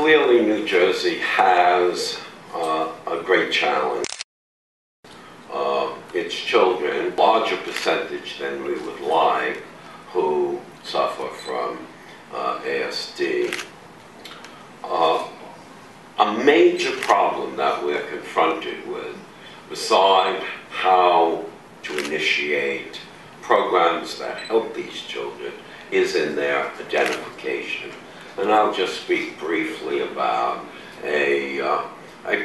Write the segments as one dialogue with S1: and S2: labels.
S1: Clearly, New Jersey has a great challenge. Its children, larger percentage than we would like, who suffer from ASD. A major problem that we're confronted with, beside how to initiate programs that help these children, is in their identification. And I'll just speak briefly about a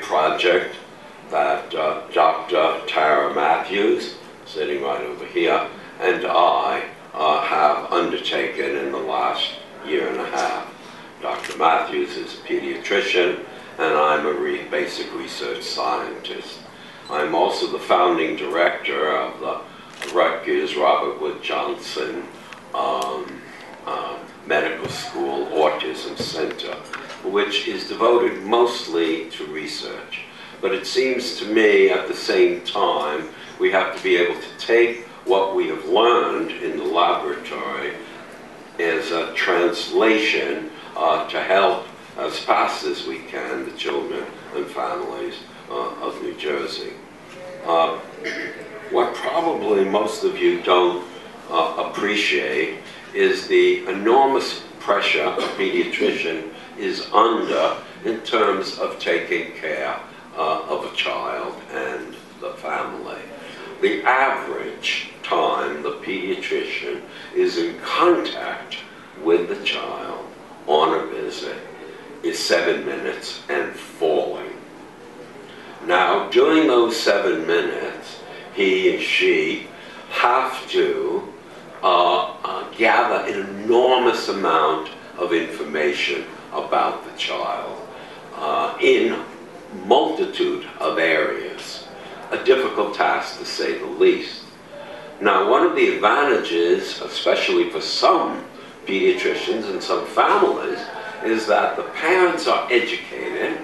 S1: project that Dr. Tara Matthews, sitting right over here, and I have undertaken in the last year and a half. Dr. Matthews is a pediatrician, and I'm a basic research scientist. I'm also the founding director of the Rutgers Robert Wood Johnson Medical School Autism Center, which is devoted mostly to research. But it seems to me at the same time we have to be able to take what we have learned in the laboratory as a translation to help as fast as we can the children and families of New Jersey. What probably most of you don't appreciate is the enormous pressure a pediatrician is under in terms of taking care of a child and the family. The average time the pediatrician is in contact with the child on a visit is 7 minutes and falling. Now, during those 7 minutes, he and she have to gather an enormous amount of information about the child in multitude of areas. A difficult task, to say the least. Now, one of the advantages, especially for some pediatricians and some families, is that the parents are educated,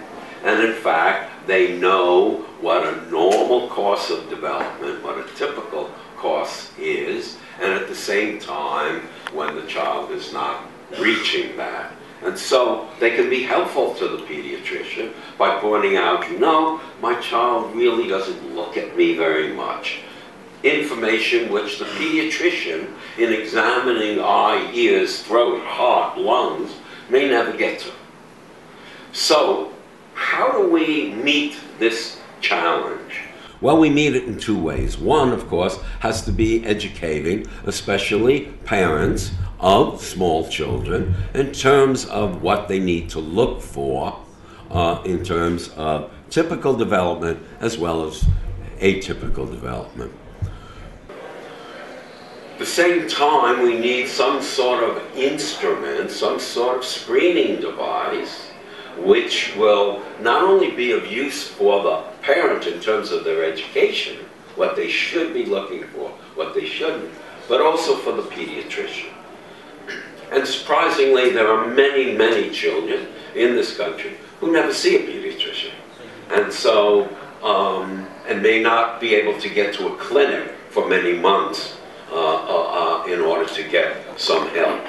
S1: and in fact, they know what a normal course of development, what a typical course is, and at the same time, when the child is not reaching that. And so they can be helpful to the pediatrician by pointing out, you know, my child really doesn't look at me very much. Information which the pediatrician, in examining eye, ears, throat, heart, lungs, may never get to. So, how do we meet this challenge? Well, we meet it in two ways. One, of course, has to be educating, especially parents of small children, in terms of what they need to look for in terms of typical development as well as atypical development. At the same time, we need some sort of instrument, some sort of screening device, which will not only be of use for the parent in terms of their education, what they should be looking for, what they shouldn't, but also for the pediatrician. And surprisingly, there are many, many children in this country who never see a pediatrician. And so, and may not be able to get to a clinic for many months in order to get some help.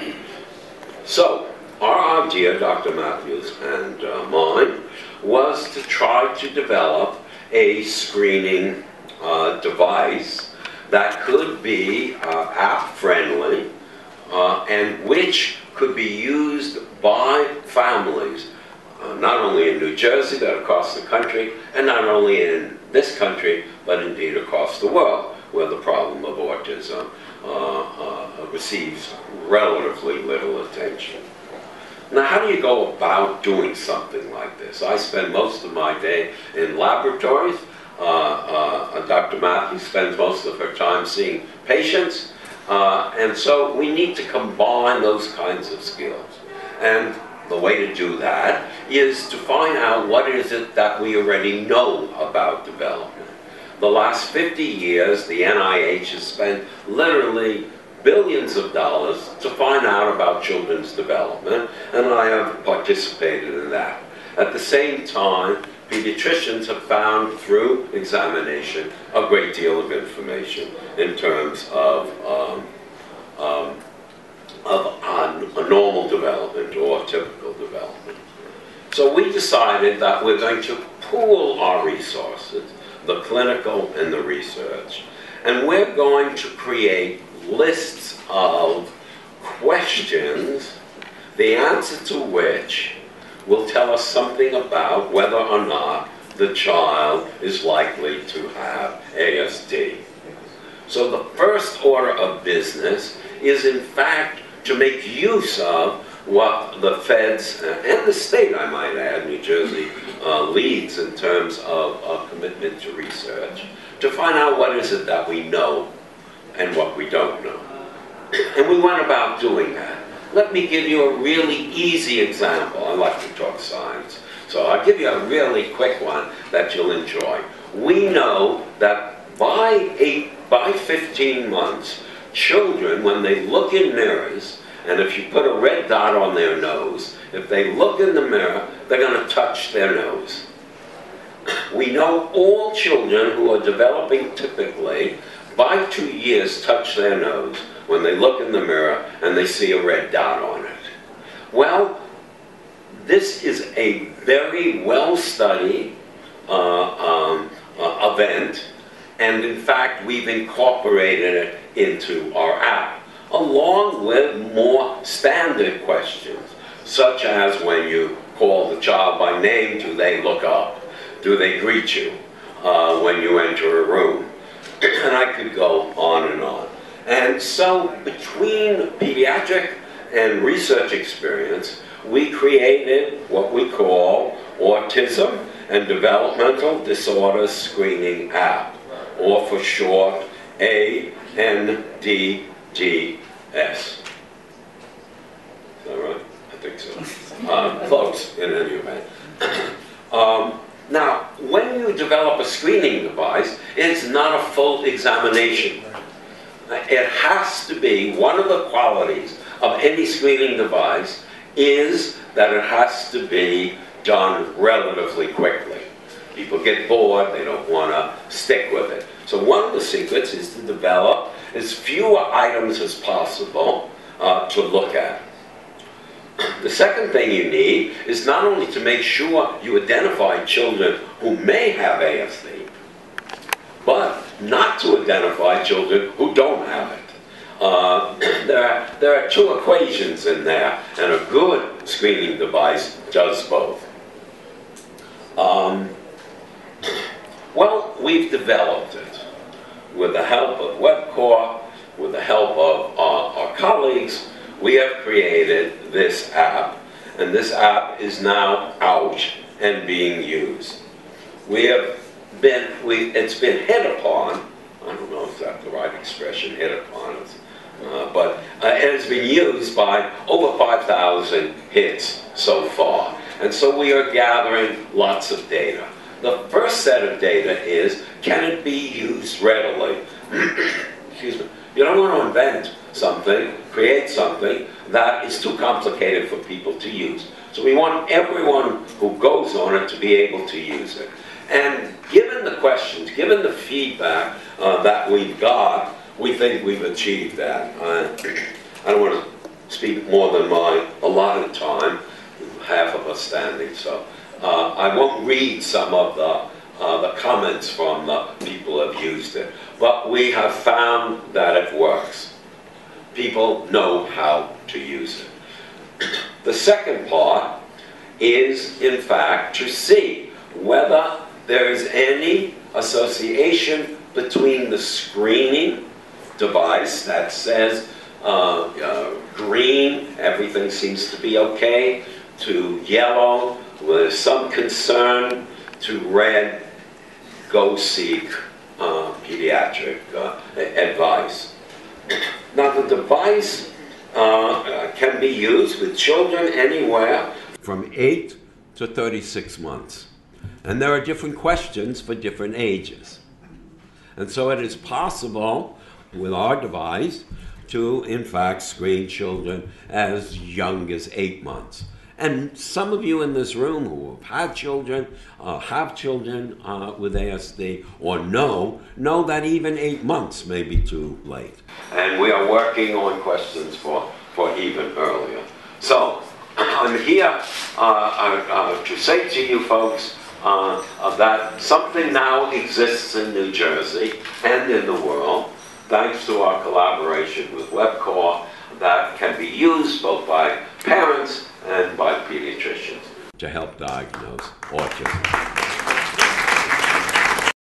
S1: So, our idea, Dr. Matthews and mine, was to try to develop a screening device that could be app-friendly and which could be used by families, not only in New Jersey, but across the country, and not only in this country, but indeed across the world, where the problem of autism receives relatively little attention. Now, how do you go about doing something like this? I spend most of my day in laboratories. Dr. Matthews spends most of her time seeing patients. And so we need to combine those kinds of skills. And the way to do that is to find out what is it that we already know about development. The last 50 years, the NIH has spent literally billions of dollars to find out about children's development, and I have participated in that. At the same time, pediatricians have found through examination a great deal of information in terms of a normal development or typical development. So we decided that we're going to pool our resources, the clinical and the research, and we're going to create lists of questions, the answer to which will tell us something about whether or not the child is likely to have ASD. So the first order of business is, in fact, to make use of what the feds and the state, I might add, New Jersey, leads in terms of commitment to research, to find out what is it that we know and what we don't know. And we went about doing that. Let me give you a really easy example. I like to talk science. So I'll give you a really quick one that you'll enjoy. We know that by 15 months, children, when they look in mirrors, and if you put a red dot on their nose, if they look in the mirror, they're going to touch their nose. We know all children who are developing typically, by 2 years, touch their nose when they look in the mirror and they see a red dot on it. Well, this is a very well-studied event, and in fact, we've incorporated it into our app, along with more standard questions, such as when you call the child by name, do they look up? Do they greet you when you enter a room? And I could go on and on. And so between pediatric and research experience, we created what we call Autism and Developmental Disorders Screening App, or for short, ANDDS. Is that right? I think so. Close, in any event. Now, when you develop a screening device, it's not a full examination. It has to be, one of the qualities of any screening device is that it has to be done relatively quickly. People get bored, they don't want to stick with it. So one of the secrets is to develop as few items as possible to look at. The second thing you need is not only to make sure you identify children who may have ASD, but not to identify children who don't have it. There are two equations in there, and a good screening device does both. Well, we've developed it with the help of WebCore, with the help of our colleagues. We have created this app, and this app is now out and being used. It's been hit upon, I don't know if that's the right expression, hit upon it, but it has been used by over 5,000 hits so far. And so we are gathering lots of data. The first set of data is, can it be used readily? Excuse me. You don't want to invent something, create something that is too complicated for people to use. So we want everyone who goes on it to be able to use it. And given the questions, given the feedback that we've got, we think we've achieved that. I don't want to speak more than my allotted time, half of us standing, so I won't read some of the comments from the people who have used it, but we have found that it works. People know how to use it. The second part is, in fact, to see whether there is any association between the screening device that says green, everything seems to be okay, to yellow, with some concern, to red, go seek pediatric advice. Now, the device can be used with children anywhere from 8 to 36 months. And there are different questions for different ages. And so it is possible with our device to, in fact, screen children as young as 8 months. And some of you in this room who have had children, have children with ASD, or know that even 8 months may be too late. And we are working on questions for even earlier. So I'm here to say to you folks that something now exists in New Jersey and in the world, thanks to our collaboration with WebCore, that can be used both by parents and by pediatricians to help diagnose autism.